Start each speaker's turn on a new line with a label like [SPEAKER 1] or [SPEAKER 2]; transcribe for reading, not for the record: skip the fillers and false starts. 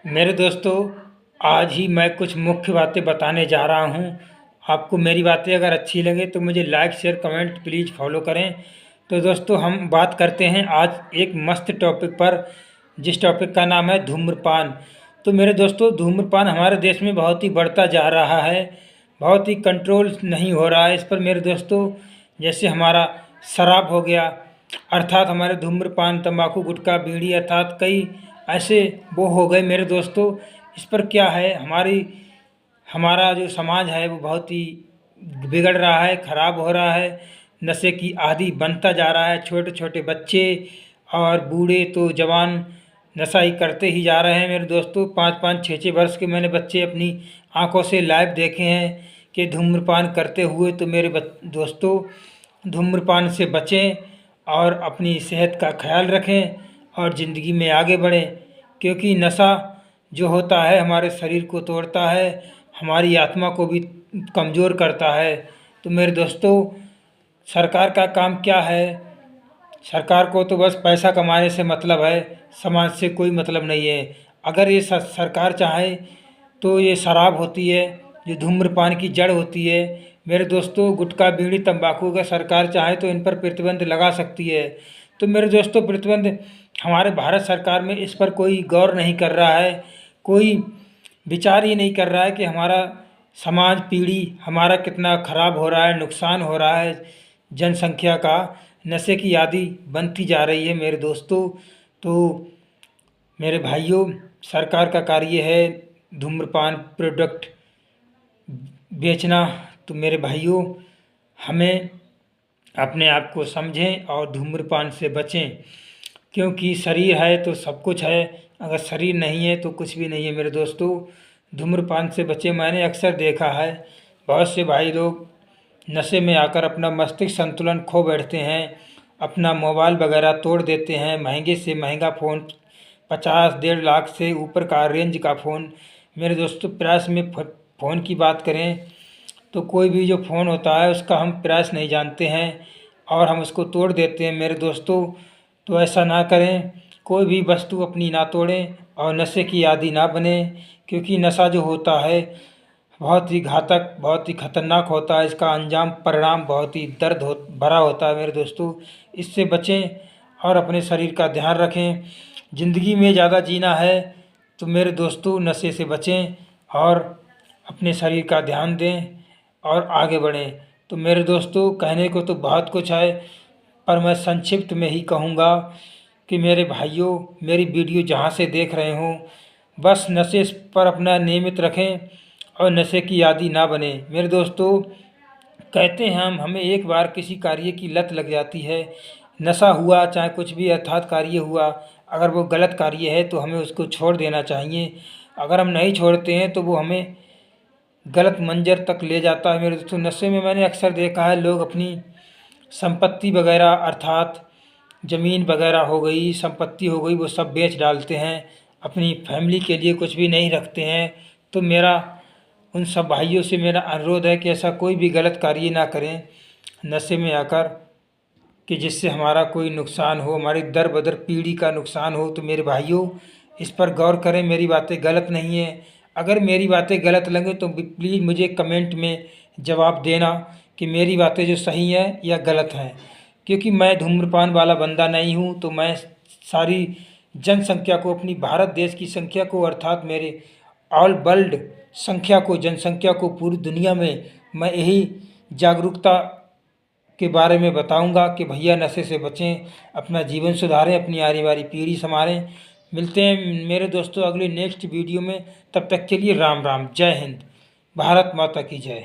[SPEAKER 1] मेरे दोस्तों, आज ही मैं कुछ मुख्य बातें बताने जा रहा हूँ। आपको मेरी बातें अगर अच्छी लगे तो मुझे like share comment please follow करें। तो दोस्तों, हम बात करते हैं आज एक मस्त टॉपिक पर, जिस टॉपिक का नाम है धूम्रपान। तो मेरे दोस्तों, धूम्रपान हमारे देश में बहुत ही बढ़ता जा रहा है, बहुत ही कंट्रोल नहीं हो रहा है इस पर मेरे दोस्तों। जैसे हमारा शराब हो गया, अर्थात हमारे धूम्रपान तंबाकू गुटखा बीड़ी अर्थात कई ऐसे वो हो गए मेरे दोस्तों। इस पर क्या है, हमारा जो समाज है वो बहुत ही बिगड़ रहा है, ख़राब हो रहा है, नशे की आदी बनता जा रहा है। छोटे छोटे बच्चे और बूढ़े तो जवान नशा ही करते ही जा रहे हैं मेरे दोस्तों। 5-5 6-6 वर्ष के मैंने बच्चे अपनी आंखों से लाइव देखे हैं कि धूम्रपान करते हुए। तो मेरे दोस्तों, धूम्रपान से बचें और अपनी सेहत का ख्याल रखें और ज़िंदगी में आगे बढ़ें, क्योंकि नशा जो होता है हमारे शरीर को तोड़ता है, हमारी आत्मा को भी कमज़ोर करता है। तो मेरे दोस्तों, सरकार का काम क्या है? सरकार को तो बस पैसा कमाने से मतलब है, समाज से कोई मतलब नहीं है। अगर ये सरकार चाहे तो ये शराब होती है जो धूम्रपान की जड़ होती है मेरे दोस्तों, गुटखा बीड़ी तंबाकू का सरकार चाहे तो इन पर प्रतिबंध लगा सकती है। तो मेरे दोस्तों, प्रतिबंध हमारे भारत सरकार में इस पर कोई गौर नहीं कर रहा है, कोई विचार ही नहीं कर रहा है कि हमारा समाज पीढ़ी हमारा कितना ख़राब हो रहा है, नुकसान हो रहा है, जनसंख्या का नशे की आदी बनती जा रही है मेरे दोस्तों। तो मेरे भाइयों, सरकार का कार्य है धूम्रपान प्रोडक्ट बेचना। तो मेरे भाइयों, हमें अपने आप को समझें और धूम्रपान से बचें, क्योंकि शरीर है तो सब कुछ है, अगर शरीर नहीं है तो कुछ भी नहीं है मेरे दोस्तों। धूम्रपान से बचें। मैंने अक्सर देखा है बहुत से भाई लोग नशे में आकर अपना मस्तिष्क संतुलन खो बैठते हैं, अपना मोबाइल वगैरह तोड़ देते हैं। महंगे से महंगा फ़ोन 50-1.5 लाख से ऊपर का रेंज का फ़ोन मेरे दोस्तों। प्राइस में फ़ोन की बात करें तो कोई भी जो फ़ोन होता है उसका हम प्राइस नहीं जानते हैं और हम उसको तोड़ देते हैं मेरे दोस्तों। तो ऐसा ना करें, कोई भी वस्तु अपनी ना तोड़ें और नशे की आदी ना बने, क्योंकि नशा जो होता है बहुत ही घातक, बहुत ही खतरनाक होता है। इसका अंजाम परिणाम बहुत ही दर्द भरा होता है मेरे दोस्तों। इससे बचें और अपने शरीर का ध्यान रखें। ज़िंदगी में ज़्यादा जीना है तो मेरे दोस्तों, नशे से बचें और अपने शरीर का ध्यान दें और आगे बढ़ें। तो मेरे दोस्तों, कहने को तो बहुत कुछ है, पर मैं संक्षिप्त में ही कहूँगा कि मेरे भाइयों, मेरी वीडियो जहाँ से देख रहे हों, बस नशे पर अपना नियमित रखें और नशे की आदी ना बने मेरे दोस्तों। कहते हैं हमें एक बार किसी कार्य की लत लग जाती है, नशा हुआ चाहे कुछ भी अर्थात कार्य हुआ, अगर वो गलत कार्य है तो हमें उसको छोड़ देना चाहिए। अगर हम नहीं छोड़ते हैं तो वो हमें गलत मंजर तक ले जाता है मेरे दोस्तों। नशे में मैंने अक्सर देखा है लोग अपनी संपत्ति वगैरह अर्थात ज़मीन वगैरह हो गई, संपत्ति हो गई, वो सब बेच डालते हैं, अपनी फैमिली के लिए कुछ भी नहीं रखते हैं। तो मेरा उन सब भाइयों से मेरा अनुरोध है कि ऐसा कोई भी गलत कार्य ना करें नशे में आकर, कि जिससे हमारा कोई नुकसान हो, हमारी दर बदर पीढ़ी का नुकसान हो। तो मेरे भाइयों, इस पर गौर करें, मेरी बातें गलत नहीं है। अगर मेरी बातें गलत लगे तो प्लीज़ मुझे कमेंट में जवाब देना कि मेरी बातें जो सही हैं या गलत हैं, क्योंकि मैं धूम्रपान वाला बंदा नहीं हूँ। तो मैं सारी जनसंख्या को, अपनी भारत देश की संख्या को अर्थात मेरे ऑल वर्ल्ड संख्या को, जनसंख्या को पूरी दुनिया में मैं यही जागरूकता के बारे में बताऊंगा कि भैया नशे से बचें, अपना जीवन सुधारें, अपनी आने वाली पीढ़ी संभालें। मिलते हैं मेरे दोस्तों अगले नेक्स्ट वीडियो में, तब तक के लिए राम राम, जय हिंद, भारत माता की जय।